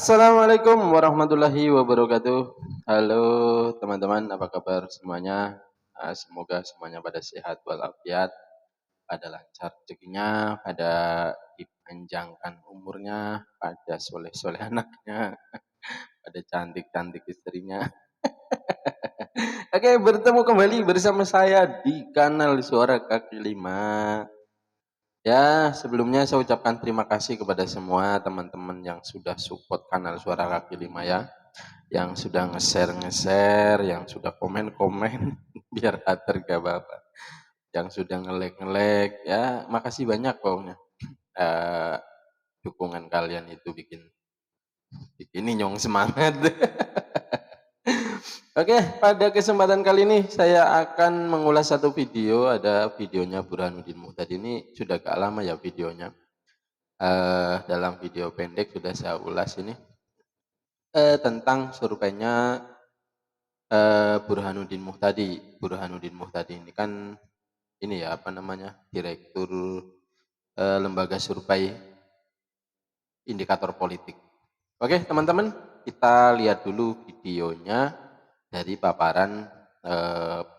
Assalamualaikum warahmatullahi wabarakatuh. Halo teman-teman, apa kabar semuanya? Semoga semuanya pada sehat walafiat, pada lancar rezekinya, pada dipanjangkan umurnya, pada soleh-soleh anaknya, pada cantik-cantik istrinya. Oke, bertemu kembali bersama saya di kanal Suara Kaki Lima. Ya, sebelumnya saya ucapkan terima kasih kepada semua teman-teman yang sudah support kanal Suara Kaki Lima ya, yang sudah nge-share, yang sudah komen-komen, biar hater gak apa-apa, yang sudah nge-like, ya makasih banyak pokoknya. Eh, Dukungan kalian itu bikin nyong semangat. Oke, pada kesempatan kali ini saya akan mengulas satu video, ada videonya Burhanuddin Muhtadi. Ini sudah gak lama ya videonya. Dalam video pendek sudah saya ulas ini tentang surveinya Burhanuddin Muhtadi. Burhanuddin Muhtadi ini kan ini ya apa namanya direktur lembaga survei indikator politik. Oke teman-teman, kita lihat dulu videonya dari paparan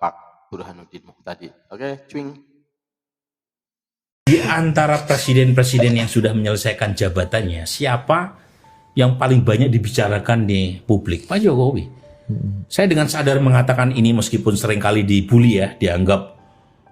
Pak Burhanuddin Muhtadi. Oke, cuing. Di antara presiden-presiden yang sudah menyelesaikan jabatannya, siapa yang paling banyak dibicarakan di publik? Pak Jokowi. Saya dengan sadar mengatakan ini meskipun seringkali dibully ya, dianggap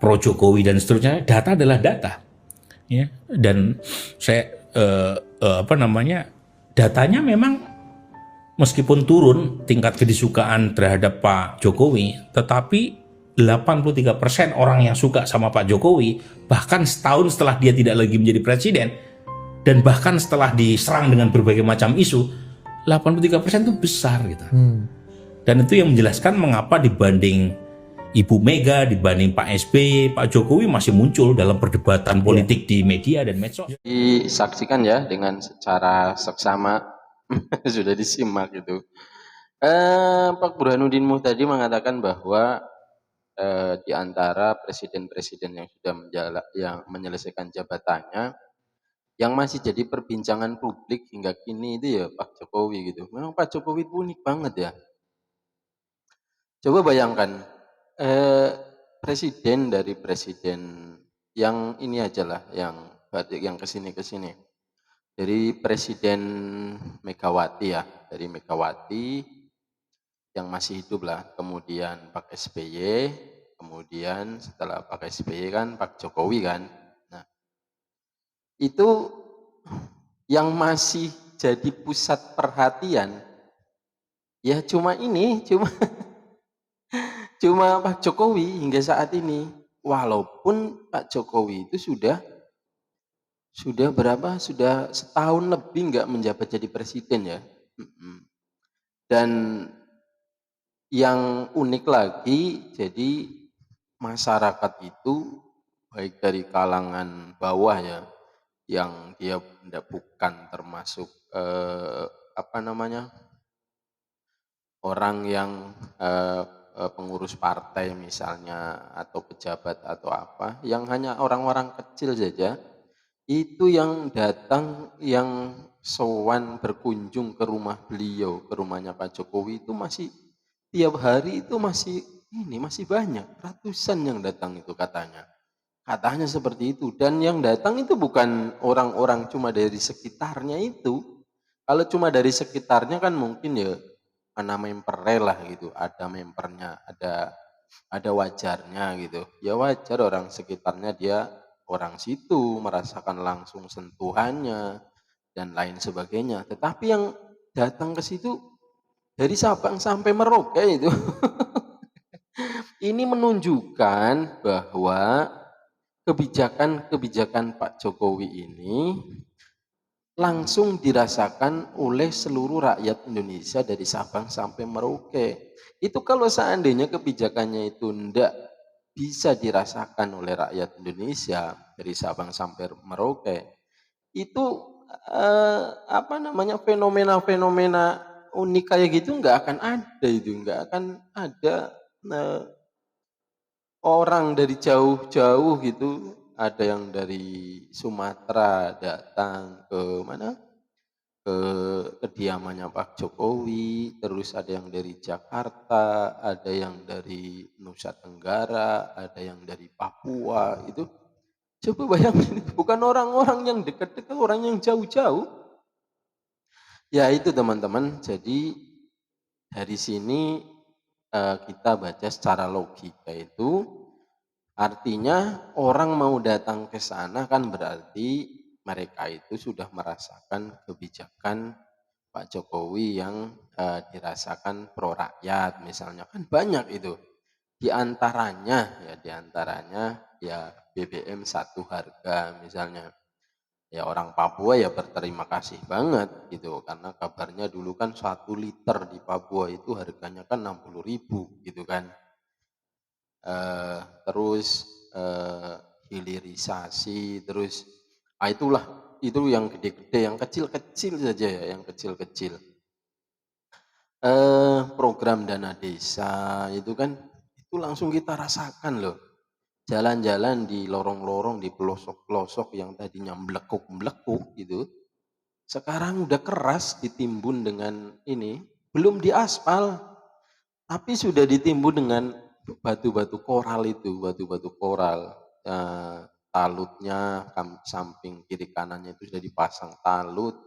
pro Jokowi dan seterusnya. Data adalah data, ya. Dan saya datanya memang meskipun turun tingkat kedisukaan terhadap Pak Jokowi, tetapi 83% orang yang suka sama Pak Jokowi, bahkan setahun setelah dia tidak lagi menjadi presiden, dan bahkan setelah diserang dengan berbagai macam isu, 83% itu besar gitu. Dan itu yang menjelaskan mengapa dibanding Ibu Mega, dibanding Pak SBY, Pak Jokowi masih muncul dalam perdebatan politik di media dan medsos. Disaksikan ya dengan secara seksama. Sudah disimak itu. Pak Burhanuddin Muhtadi mengatakan bahwa di antara presiden-presiden yang sudah yang menyelesaikan jabatannya, yang masih jadi perbincangan publik hingga kini itu ya Pak Jokowi gitu. Memang Pak Jokowi itu unik banget ya. Coba bayangkan, presiden dari presiden yang ini aja lah, yang kesini. Dari Presiden Megawati ya, dari Megawati yang masih hidup lah, kemudian Pak SBY, kemudian setelah Pak SBY kan Pak Jokowi kan. Nah, itu yang masih jadi pusat perhatian ya cuma Pak Jokowi hingga saat ini. Walaupun Pak Jokowi itu sudah berapa? Sudah setahun lebih nggak menjabat jadi presiden ya. Dan yang unik lagi, jadi masyarakat itu baik dari kalangan bawah ya, yang dia bukan termasuk apa namanya orang yang pengurus partai misalnya atau pejabat atau apa, yang hanya orang-orang kecil saja, itu yang datang, yang sowan berkunjung ke rumah beliau, ke rumahnya Pak Jokowi itu masih tiap hari itu masih banyak, ratusan yang datang itu katanya. Katanya seperti itu, dan yang datang itu bukan orang-orang cuma dari sekitarnya itu. Kalau cuma dari sekitarnya kan mungkin ya karena mempernya lah gitu, ada mempernya, ada wajarnya gitu. Ya wajar orang sekitarnya, dia orang situ merasakan langsung sentuhannya dan lain sebagainya. Tetapi yang datang ke situ dari Sabang sampai Merauke itu ini menunjukkan bahwa kebijakan-kebijakan Pak Jokowi ini langsung dirasakan oleh seluruh rakyat Indonesia dari Sabang sampai Merauke. Itu kalau seandainya kebijakannya itu tidak bisa dirasakan oleh rakyat Indonesia dari Sabang sampai Merauke, itu apa namanya fenomena-fenomena unik kayak gitu nggak akan ada, itu nggak akan ada eh, orang dari jauh-jauh gitu, ada yang dari Sumatera datang ke mana? ke kediamannya Pak Jokowi, terus ada yang dari Jakarta, ada yang dari Nusa Tenggara, ada yang dari Papua, itu coba bayangin, bukan orang-orang yang dekat-dekat, orang yang jauh-jauh. Ya itu teman-teman, jadi dari sini kita baca secara logika itu, artinya orang mau datang ke sana kan berarti mereka itu sudah merasakan kebijakan Pak Jokowi yang dirasakan pro rakyat misalnya, kan banyak itu. Di antaranya ya BBM satu harga misalnya. Ya orang Papua ya berterima kasih banget gitu, karena kabarnya dulu kan 1 liter di Papua itu harganya kan 60.000 gitu kan. Terus hilirisasi, terus itulah, itu yang gede-gede, yang kecil-kecil saja ya, yang kecil-kecil. Program dana desa itu kan, itu langsung kita rasakan loh. Jalan-jalan di lorong-lorong, di pelosok-pelosok yang tadinya mblekuk-mblekuk gitu, sekarang udah keras, ditimbun dengan ini, belum diaspal, tapi sudah ditimbun dengan batu-batu koral itu, batu-batu koral. Talutnya samping kiri kanannya itu sudah dipasang talut,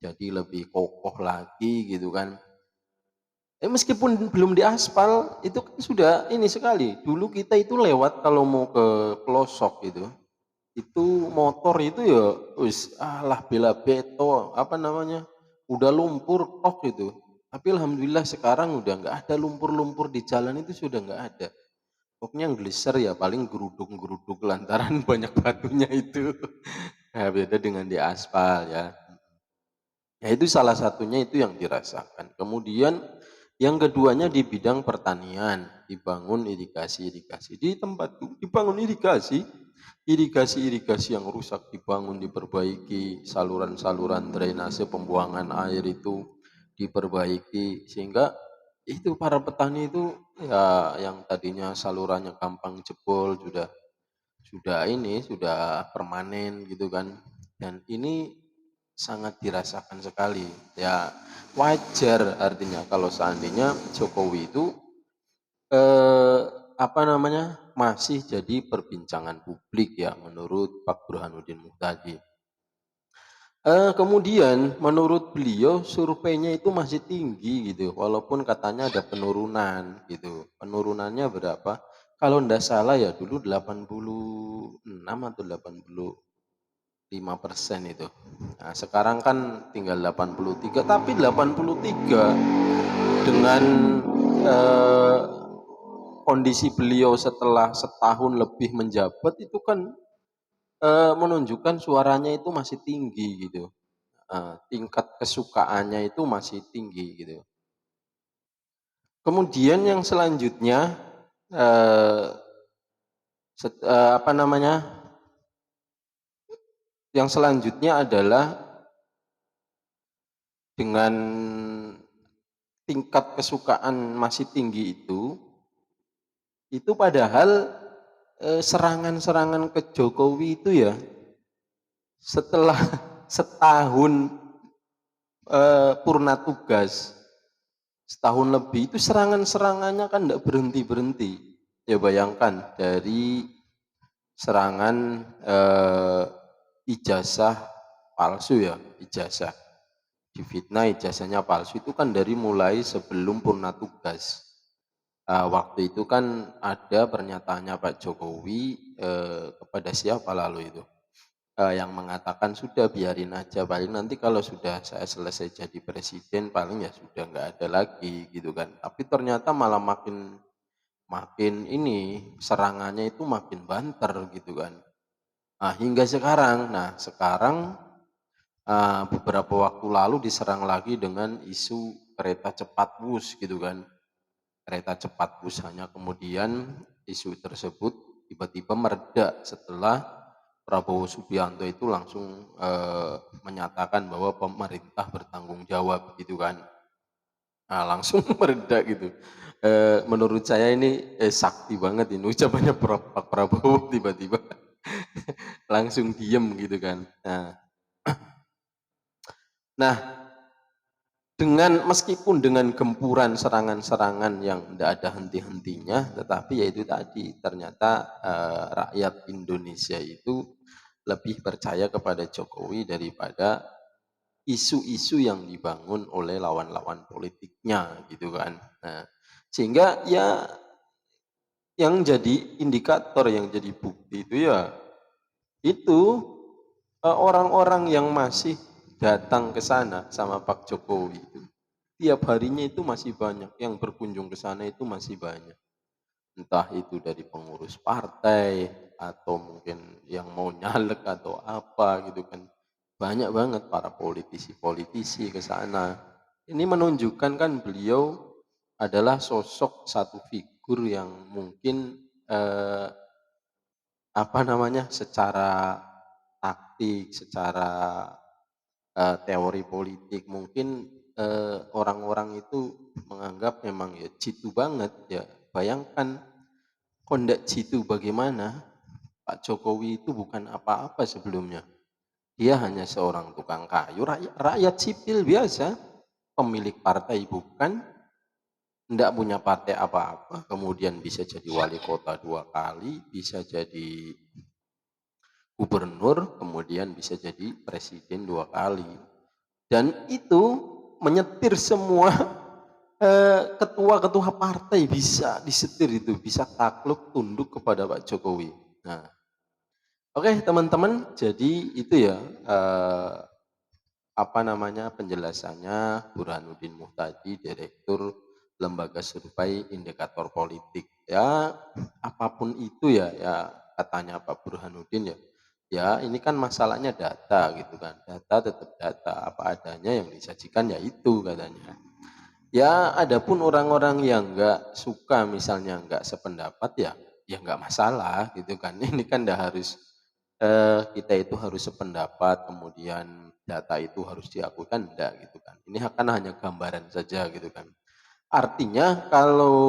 jadi lebih kokoh lagi gitu kan. Meskipun belum diaspal, itu kan sudah ini sekali. Dulu kita itu lewat kalau mau ke pelosok itu motor itu ya wis alah bela beto, apa namanya, udah lumpur tok itu. Tapi alhamdulillah sekarang udah nggak ada lumpur-lumpur di jalan, itu sudah nggak ada. Pokoknya yang geliser ya paling geruduk-geruduk lantaran banyak batunya itu. Nah, beda dengan di aspal ya. Ya itu salah satunya itu yang dirasakan. Kemudian yang keduanya di bidang pertanian, dibangun irigasi-irigasi. Di tempat itu dibangun irigasi yang rusak dibangun, diperbaiki, saluran-saluran drainase pembuangan air itu diperbaiki, sehingga itu para petani itu ya yang tadinya salurannya gampang jebol sudah permanen gitu kan. Dan ini sangat dirasakan sekali. Ya wajar artinya kalau seandainya Jokowi itu eh, apa namanya masih jadi perbincangan publik ya menurut Pak Burhanuddin Muhtadi. Kemudian menurut beliau surveinya itu masih tinggi gitu, walaupun katanya ada penurunan gitu. Penurunannya berapa? Kalau tidak salah ya dulu 86 atau 85% itu. Nah, sekarang kan tinggal 83, tapi 83 dengan eh, kondisi beliau setelah setahun lebih menjabat itu kan menunjukkan suaranya itu masih tinggi gitu. Tingkat kesukaannya itu masih tinggi gitu. Kemudian yang selanjutnya apa namanya? Yang selanjutnya adalah dengan tingkat kesukaan masih tinggi itu padahal serangan-serangan ke Jokowi itu ya setelah setahun purna tugas, setahun lebih itu serangan-serangannya kan tidak berhenti-berhenti. Ya bayangkan dari serangan ijazah palsu ya, ijazah difitnah ijazahnya palsu itu kan dari mulai sebelum purna tugas. Waktu itu kan ada pernyataannya Pak Jokowi kepada siapa lalu itu, yang mengatakan sudah biarin aja, paling nanti kalau sudah saya selesai jadi presiden paling ya sudah nggak ada lagi gitu kan. Tapi ternyata malah makin makin ini serangannya itu makin banter gitu kan. Hingga sekarang. Nah sekarang beberapa waktu lalu diserang lagi dengan isu kereta cepat Wus gitu kan. Kereta cepat Wus, hanya kemudian isu tersebut tiba-tiba mereda setelah Prabowo Subianto itu langsung menyatakan bahwa pemerintah bertanggung jawab gitu kan. Langsung mereda gitu. Menurut saya ini sakti banget ini ucapannya Pak Prabowo, tiba-tiba langsung diem gitu kan. Nah, meskipun dengan gempuran serangan-serangan yang tidak ada henti-hentinya, tetapi yaitu tadi ternyata rakyat Indonesia itu lebih percaya kepada Jokowi daripada isu-isu yang dibangun oleh lawan-lawan politiknya gitu kan. Nah, sehingga ya yang jadi indikator, yang jadi bukti itu ya itu orang-orang yang masih datang ke sana sama Pak Jokowi itu tiap harinya itu masih banyak, yang berkunjung ke sana itu masih banyak. Entah itu dari pengurus partai atau mungkin yang mau nyalek atau apa gitu kan. Banyak banget para politisi-politisi ke sana. Ini menunjukkan kan beliau adalah sosok satu figur yang mungkin apa namanya, secara taktik, secara teori politik mungkin orang-orang itu menganggap memang ya jitu banget ya. Bayangkan kondak jitu bagaimana, Pak Jokowi itu bukan apa-apa sebelumnya. Dia hanya seorang tukang kayu, rakyat sipil biasa, pemilik partai bukan, tidak punya partai apa-apa, kemudian bisa jadi wali kota 2 kali, bisa jadi gubernur, kemudian bisa jadi presiden 2 kali. Dan itu menyetir semua ketua-ketua partai bisa disetir itu, bisa takluk tunduk kepada Pak Jokowi. Nah, oke teman-teman, jadi itu ya apa namanya penjelasannya Burhanuddin Muhtadi, Direktur Lembaga Survei Indikator Politik. Ya, apapun itu ya, katanya Pak Burhanuddin ya. Ya, ini kan masalahnya data gitu kan. Data tetap data, apa adanya yang disajikan ya itu katanya. Ya, adapun orang-orang yang nggak suka misalnya nggak sependapat ya nggak masalah gitu kan. Ini kan nggak harus kita itu harus sependapat, kemudian data itu harus diakukan enggak gitu kan. Ini akan hanya gambaran saja gitu kan. Artinya kalau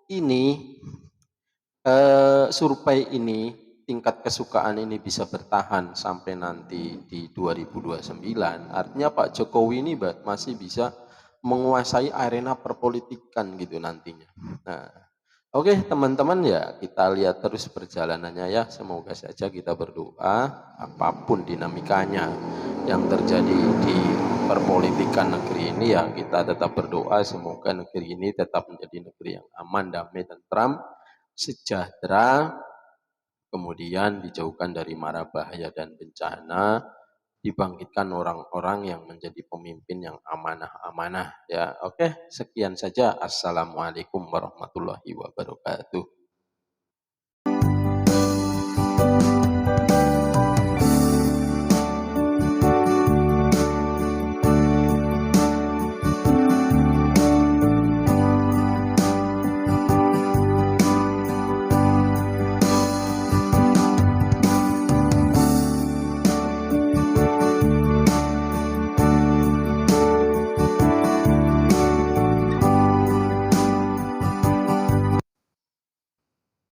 ini survei ini, tingkat kesukaan ini bisa bertahan sampai nanti di 2029, artinya Pak Jokowi ini masih bisa menguasai arena perpolitikan gitu nantinya. Nah, oke teman-teman ya, kita lihat terus perjalanannya ya. Semoga saja kita berdoa apapun dinamikanya yang terjadi di perpolitikan negeri ini ya, kita tetap berdoa semoga negeri ini tetap menjadi negeri yang aman, damai, tentram, sejahtera, kemudian dijauhkan dari mara bahaya dan bencana, dibangkitkan orang-orang yang menjadi pemimpin yang amanah-amanah ya. Oke, sekian saja. Assalamualaikum warahmatullahi wabarakatuh.